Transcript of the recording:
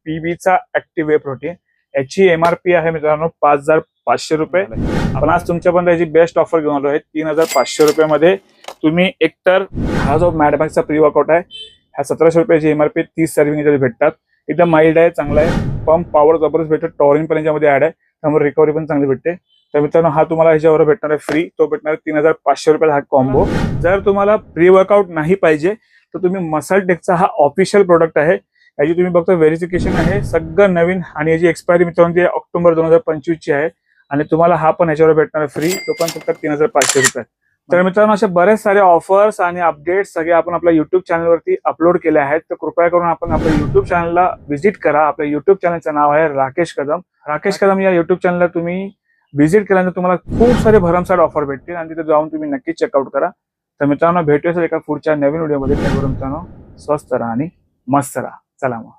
पीबीचा active वे protein. याची MRP आहे मित्रांनो 5,500 रुपये. आपण आज तुमच्यापर्यंत याची बेस्ट ऑफर घेऊन आलो आहे 3,500 रुपयामध्ये. तुम्ही एकतर हा जो मॅडमॅक्सचा प्री वर्कआउट आहे ह्या 1,700 रुपयाची एमआरपी 30 सर्विंग याच्यात भेटतात. एकदम माइल्ड आहे, चांगला आहे, पंप पॉवर जबरदस्त भेटतो, टॉरिन पण याच्यामध्ये ऍड आहे, त्यामुळे रिकव्हरी पण चांगली भेटते. तर मित्रांनो हा तुम्हाला ह्याच्यावर भेटणार आहे फ्री. तो भेटणार 3,500 रुपयाचा हा कॉम्बो. जर तुम्हाला प्री वर्कआउट नाही पाहिजे तर तुम्ही मसल टेकचा हा ऑफिशियल प्रोडक्ट आहे. याची तुम्ही बघता व्हेरिफिकेशन आहे, सगळं नवीन, आणि याची एक्सपायरी मित्रांनो ती ऑक्टोबर 2025 ची आहे. आणि तुम्हाला हा पण ह्याच्यावर भेटणार आहे फ्री, तो पण फक्त 3,500 रुपये. तर मित्रांनो अशा बरेच सारे ऑफर्स आणि अपडेट्स सगळे आपण आपल्या युट्यूब चॅनलवरती अपलोड केले आहेत. तर कृपया करून आपण आपल्या युट्यूब चॅनलला व्हिजिट करा. आपल्या युट्यूब चॅनलचं नाव आहे राकेश कदम. राकेश कदम या युट्यूब चॅनलला तुम्ही व्हिजिट केल्यानंतर तुम्हाला खूप सारे भरमसाठ ऑफर भेटतील आणि तिथे जाऊन तुम्ही नक्कीच चेकआउट करा. तर मित्रांनो भेटूया एका पुढच्या नवीन व्हिडिओमध्ये. त्याबरोबर मित्रांनो स्वस्त राहा आणि मस्त राहा. चला मग.